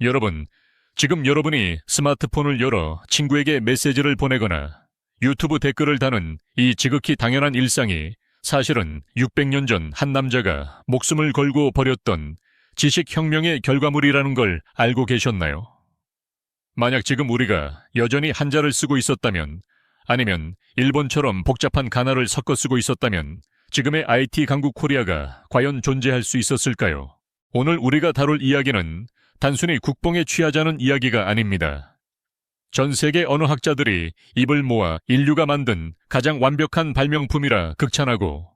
여러분, 지금 여러분이 스마트폰을 열어 친구에게 메시지를 보내거나 유튜브 댓글을 다는 이 지극히 당연한 일상이 사실은 600년 전 한 남자가 목숨을 걸고 벌였던 지식혁명의 결과물이라는 걸 알고 계셨나요? 만약 지금 우리가 여전히 한자를 쓰고 있었다면, 아니면 일본처럼 복잡한 가나를 섞어 쓰고 있었다면 지금의 IT 강국 코리아가 과연 존재할 수 있었을까요? 오늘 우리가 다룰 이야기는 단순히 국뽕에 취하자는 이야기가 아닙니다. 전 세계 언어학자들이 입을 모아 인류가 만든 가장 완벽한 발명품이라 극찬하고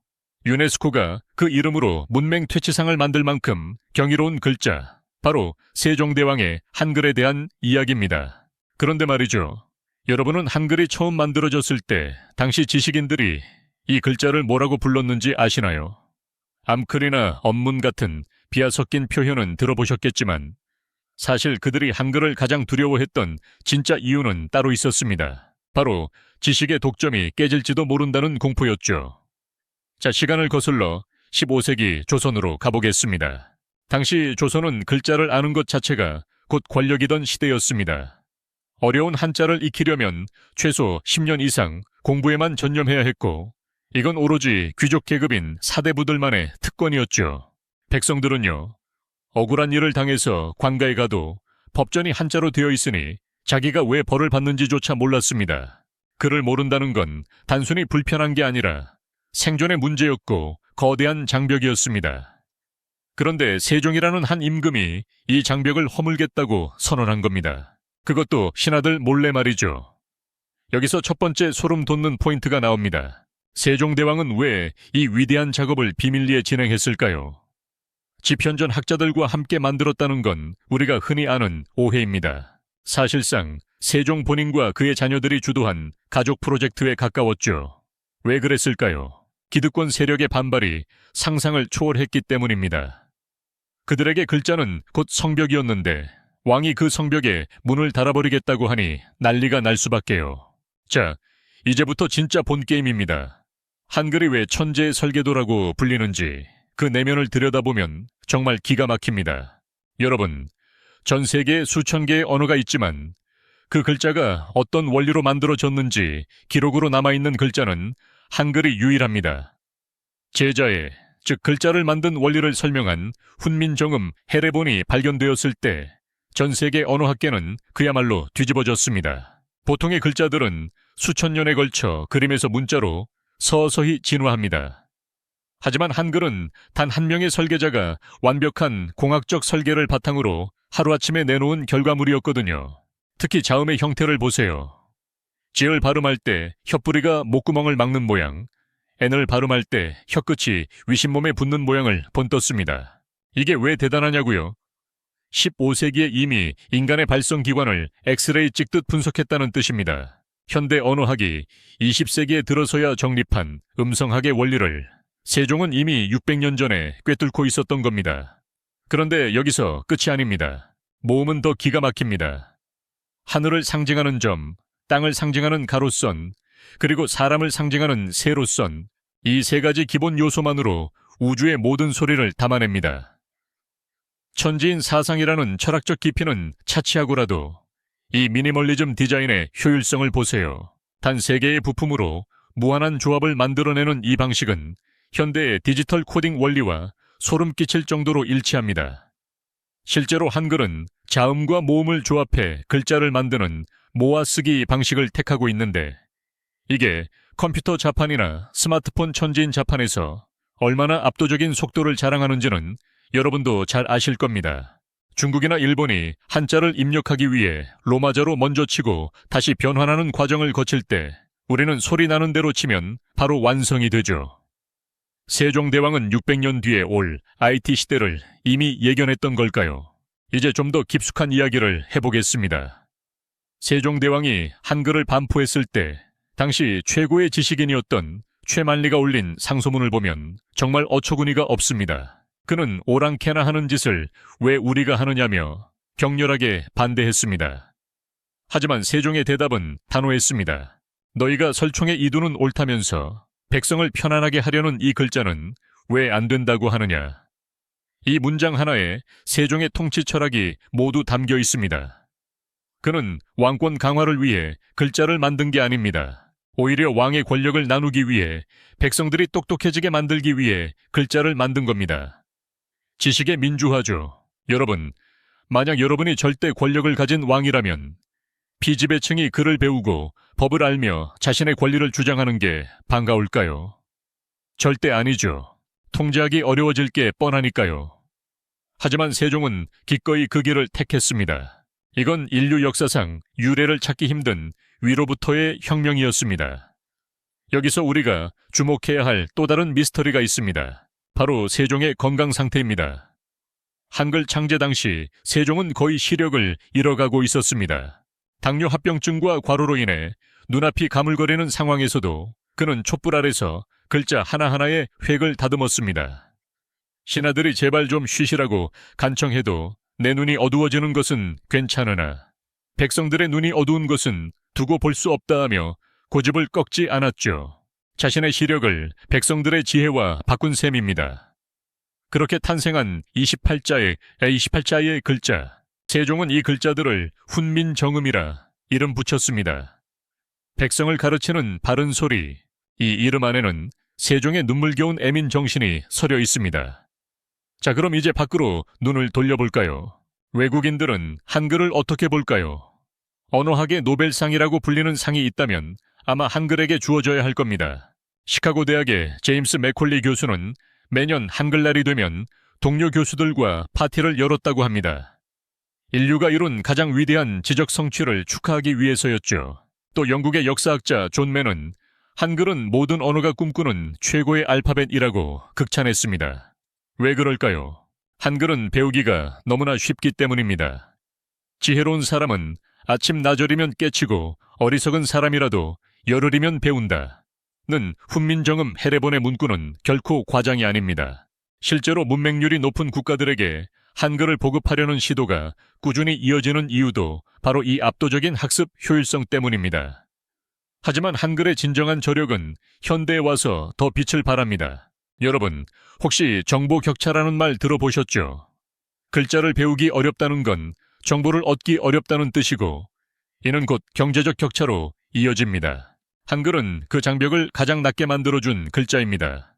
유네스코가 그 이름으로 문맹 퇴치상을 만들 만큼 경이로운 글자, 바로 세종대왕의 한글에 대한 이야기입니다. 그런데 말이죠. 여러분은 한글이 처음 만들어졌을 때 당시 지식인들이 이 글자를 뭐라고 불렀는지 아시나요? 암클이나 언문 같은 비하 섞인 표현은 들어보셨겠지만 사실 그들이 한글을 가장 두려워했던 진짜 이유는 따로 있었습니다. 바로 지식의 독점이 깨질지도 모른다는 공포였죠. 자, 시간을 거슬러 15세기 조선으로 가보겠습니다. 당시 조선은 글자를 아는 것 자체가 곧 권력이던 시대였습니다. 어려운 한자를 익히려면 최소 10년 이상 공부에만 전념해야 했고, 이건 오로지 귀족 계급인 사대부들만의 특권이었죠. 백성들은요, 억울한 일을 당해서 관가에 가도 법전이 한자로 되어 있으니 자기가 왜 벌을 받는지조차 몰랐습니다. 글을 모른다는 건 단순히 불편한 게 아니라 생존의 문제였고 거대한 장벽이었습니다. 그런데 세종이라는 한 임금이 이 장벽을 허물겠다고 선언한 겁니다. 그것도 신하들 몰래 말이죠. 여기서 첫 번째 소름 돋는 포인트가 나옵니다. 세종대왕은 왜 이 위대한 작업을 비밀리에 진행했을까요? 지편전 학자들과 함께 만들었다는 건 우리가 흔히 아는 오해입니다. 사실상 세종 본인과 그의 자녀들이 주도한 가족 프로젝트에 가까웠죠. 왜 그랬을까요? 기득권 세력의 반발이 상상을 초월했기 때문입니다. 그들에게 글자는 곧 성벽이었는데 왕이 그 성벽에 문을 달아버리겠다고 하니 난리가 날 수밖에요. 자, 이제부터 진짜 본 게임입니다. 한글이 왜 천재의 설계도라고 불리는지 그 내면을 들여다보면 정말 기가 막힙니다. 여러분, 전 세계에 수천 개의 언어가 있지만 그 글자가 어떤 원리로 만들어졌는지 기록으로 남아있는 글자는 한글이 유일합니다. 제자의, 즉 글자를 만든 원리를 설명한 훈민정음 해례본이 발견되었을 때 전 세계 언어학계는 그야말로 뒤집어졌습니다. 보통의 글자들은 수천 년에 걸쳐 그림에서 문자로 서서히 진화합니다. 하지만 한글은 단 한 명의 설계자가 완벽한 공학적 설계를 바탕으로 하루아침에 내놓은 결과물이었거든요. 특히 자음의 형태를 보세요. 지을 발음할 때 혓부리가 목구멍을 막는 모양, n을 발음할 때 혀끝이 위신몸에 붙는 모양을 본떴습니다. 이게 왜 대단하냐고요? 15세기에 이미 인간의 발성기관을 엑스레이 찍듯 분석했다는 뜻입니다. 현대 언어학이 20세기에 들어서야 정립한 음성학의 원리를 세종은 이미 600년 전에 꿰뚫고 있었던 겁니다. 그런데 여기서 끝이 아닙니다. 모음은 더 기가 막힙니다. 하늘을 상징하는 점, 땅을 상징하는 가로선, 그리고 사람을 상징하는 세로선, 이 세 가지 기본 요소만으로 우주의 모든 소리를 담아냅니다. 천지인 사상이라는 철학적 깊이는 차치하고라도 이 미니멀리즘 디자인의 효율성을 보세요. 단 3개의 부품으로 무한한 조합을 만들어내는 이 방식은 현대의 디지털 코딩 원리와 소름 끼칠 정도로 일치합니다. 실제로 한글은 자음과 모음을 조합해 글자를 만드는 모아쓰기 방식을 택하고 있는데 이게 컴퓨터 자판이나 스마트폰 천지인 자판에서 얼마나 압도적인 속도를 자랑하는지는 여러분도 잘 아실 겁니다. 중국이나 일본이 한자를 입력하기 위해 로마자로 먼저 치고 다시 변환하는 과정을 거칠 때 우리는 소리 나는 대로 치면 바로 완성이 되죠. 세종대왕은 600년 뒤에 올 IT 시대를 이미 예견했던 걸까요? 이제 좀 더 깊숙한 이야기를 해보겠습니다. 세종대왕이 한글을 반포했을 때 당시 최고의 지식인이었던 최만리가 올린 상소문을 보면 정말 어처구니가 없습니다. 그는 오랑캐나 하는 짓을 왜 우리가 하느냐며 격렬하게 반대했습니다. 하지만 세종의 대답은 단호했습니다. 너희가 설총에 이두는 옳다면서 백성을 편안하게 하려는 이 글자는 왜 안 된다고 하느냐. 이 문장 하나에 세종의 통치 철학이 모두 담겨 있습니다. 그는 왕권 강화를 위해 글자를 만든 게 아닙니다. 오히려 왕의 권력을 나누기 위해 백성들이 똑똑해지게 만들기 위해 글자를 만든 겁니다. 지식의 민주화죠. 여러분, 만약 여러분이 절대 권력을 가진 왕이라면 피지배층이 글을 배우고 법을 알며 자신의 권리를 주장하는 게 반가울까요? 절대 아니죠. 통제하기 어려워질 게 뻔하니까요. 하지만 세종은 기꺼이 그 길을 택했습니다. 이건 인류 역사상 유례를 찾기 힘든 위로부터의 혁명이었습니다. 여기서 우리가 주목해야 할 또 다른 미스터리가 있습니다. 바로 세종의 건강 상태입니다. 한글 창제 당시 세종은 거의 시력을 잃어가고 있었습니다. 당뇨 합병증과 과로로 인해 눈앞이 가물거리는 상황에서도 그는 촛불 아래서 글자 하나하나에 획을 다듬었습니다. 신하들이 제발 좀 쉬시라고 간청해도 내 눈이 어두워지는 것은 괜찮으나 백성들의 눈이 어두운 것은 두고 볼 수 없다 하며 고집을 꺾지 않았죠. 자신의 시력을 백성들의 지혜와 바꾼 셈입니다. 그렇게 탄생한 28자의 글자. 세종은 이 글자들을 훈민정음이라 이름 붙였습니다. 백성을 가르치는 바른 소리. 이 이름 안에는 세종의 눈물겨운 애민 정신이 서려 있습니다. 자, 그럼 이제 밖으로 눈을 돌려볼까요? 외국인들은 한글을 어떻게 볼까요? 언어학의 노벨상이라고 불리는 상이 있다면 아마 한글에게 주어져야 할 겁니다. 시카고 대학의 제임스 맥콜리 교수는 매년 한글날이 되면 동료 교수들과 파티를 열었다고 합니다. 인류가 이룬 가장 위대한 지적 성취를 축하하기 위해서였죠. 또 영국의 역사학자 존 맨은 한글은 모든 언어가 꿈꾸는 최고의 알파벳이라고 극찬했습니다. 왜 그럴까요? 한글은 배우기가 너무나 쉽기 때문입니다. 지혜로운 사람은 아침 나절이면 깨치고 어리석은 사람이라도 열흘이면 배운다. 는 훈민정음 해례본의 문구는 결코 과장이 아닙니다. 실제로 문맹률이 높은 국가들에게 한글을 보급하려는 시도가 꾸준히 이어지는 이유도 바로 이 압도적인 학습 효율성 때문입니다. 하지만 한글의 진정한 저력은 현대에 와서 더 빛을 발합니다. 여러분, 혹시 정보 격차라는 말 들어보셨죠? 글자를 배우기 어렵다는 건 정보를 얻기 어렵다는 뜻이고, 이는 곧 경제적 격차로 이어집니다. 한글은 그 장벽을 가장 낮게 만들어준 글자입니다.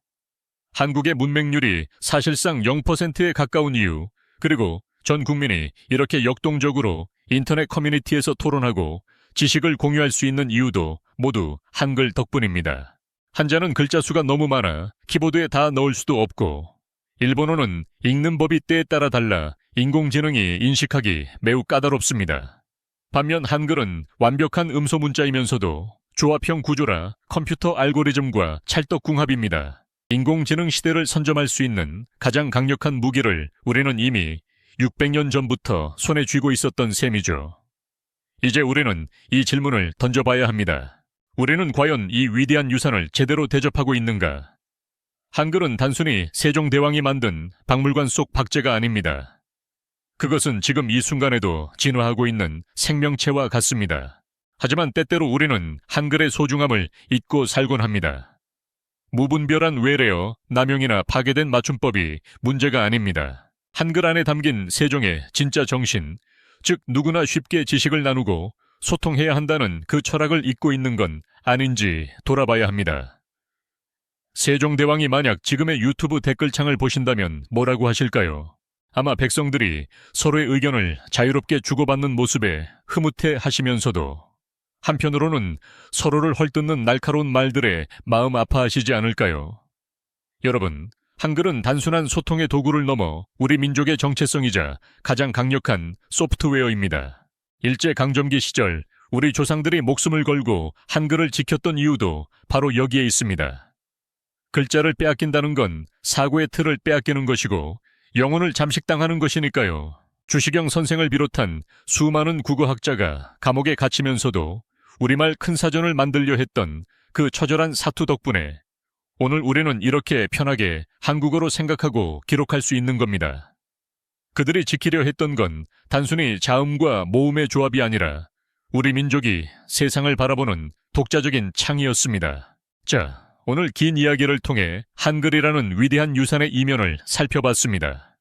한국의 문맹률이 사실상 0%에 가까운 이유, 그리고 전 국민이 이렇게 역동적으로 인터넷 커뮤니티에서 토론하고 지식을 공유할 수 있는 이유도 모두 한글 덕분입니다. 한자는 글자 수가 너무 많아 키보드에 다 넣을 수도 없고, 일본어는 읽는 법이 때에 따라 달라 인공지능이 인식하기 매우 까다롭습니다. 반면 한글은 완벽한 음소 문자이면서도 조합형 구조라 컴퓨터 알고리즘과 찰떡궁합입니다. 인공지능 시대를 선점할 수 있는 가장 강력한 무기를 우리는 이미 600년 전부터 손에 쥐고 있었던 셈이죠. 이제 우리는 이 질문을 던져봐야 합니다. 우리는 과연 이 위대한 유산을 제대로 대접하고 있는가? 한글은 단순히 세종대왕이 만든 박물관 속 박제가 아닙니다. 그것은 지금 이 순간에도 진화하고 있는 생명체와 같습니다. 하지만 때때로 우리는 한글의 소중함을 잊고 살곤 합니다. 무분별한 외래어, 남용이나 파괴된 맞춤법이 문제가 아닙니다. 한글 안에 담긴 세종의 진짜 정신, 즉 누구나 쉽게 지식을 나누고 소통해야 한다는 그 철학을 잊고 있는 건 아닌지 돌아봐야 합니다. 세종대왕이 만약 지금의 유튜브 댓글창을 보신다면 뭐라고 하실까요? 아마 백성들이 서로의 의견을 자유롭게 주고받는 모습에 흐뭇해 하시면서도 한편으로는 서로를 헐뜯는 날카로운 말들에 마음 아파하시지 않을까요? 여러분, 한글은 단순한 소통의 도구를 넘어 우리 민족의 정체성이자 가장 강력한 소프트웨어입니다. 일제강점기 시절 우리 조상들이 목숨을 걸고 한글을 지켰던 이유도 바로 여기에 있습니다. 글자를 빼앗긴다는 건 사고의 틀을 빼앗기는 것이고 영혼을 잠식당하는 것이니까요. 주시경 선생을 비롯한 수많은 국어학자가 감옥에 갇히면서도 우리말 큰 사전을 만들려 했던 그 처절한 사투 덕분에 오늘 우리는 이렇게 편하게 한국어로 생각하고 기록할 수 있는 겁니다. 그들이 지키려 했던 건 단순히 자음과 모음의 조합이 아니라 우리 민족이 세상을 바라보는 독자적인 창이었습니다. 자, 오늘 긴 이야기를 통해 한글이라는 위대한 유산의 이면을 살펴봤습니다.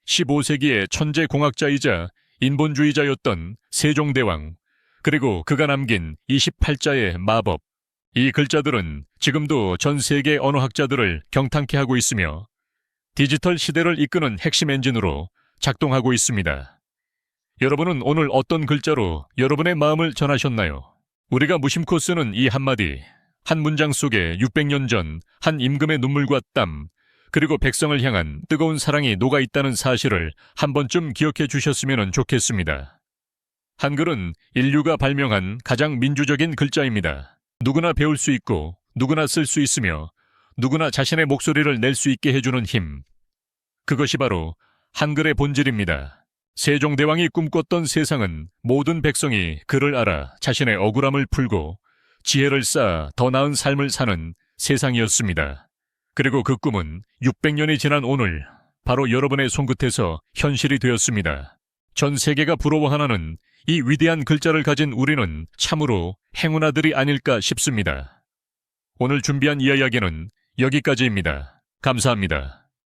15세기의 천재 공학자이자 인본주의자였던 세종대왕, 그리고 그가 남긴 28자의 마법. 이 글자들은 지금도 전 세계 언어학자들을 경탄케 하고 있으며 디지털 시대를 이끄는 핵심 엔진으로 작동하고 있습니다. 여러분은 오늘 어떤 글자로 여러분의 마음을 전하셨나요? 우리가 무심코 쓰는 이 한마디, 한 문장 속에 600년 전 한 임금의 눈물과 땀, 그리고 백성을 향한 뜨거운 사랑이 녹아있다는 사실을 한 번쯤 기억해 주셨으면 좋겠습니다. 한글은 인류가 발명한 가장 민주적인 글자입니다. 누구나 배울 수 있고 누구나 쓸 수 있으며 누구나 자신의 목소리를 낼 수 있게 해주는 힘. 그것이 바로 한글의 본질입니다. 세종대왕이 꿈꿨던 세상은 모든 백성이 그를 알아 자신의 억울함을 풀고 지혜를 쌓아 더 나은 삶을 사는 세상이었습니다. 그리고 그 꿈은 600년이 지난 오늘 바로 여러분의 손끝에서 현실이 되었습니다. 전 세계가 부러워하는 이 위대한 글자를 가진 우리는 참으로 행운아들이 아닐까 싶습니다. 오늘 준비한 이야기는 여기까지입니다. 감사합니다.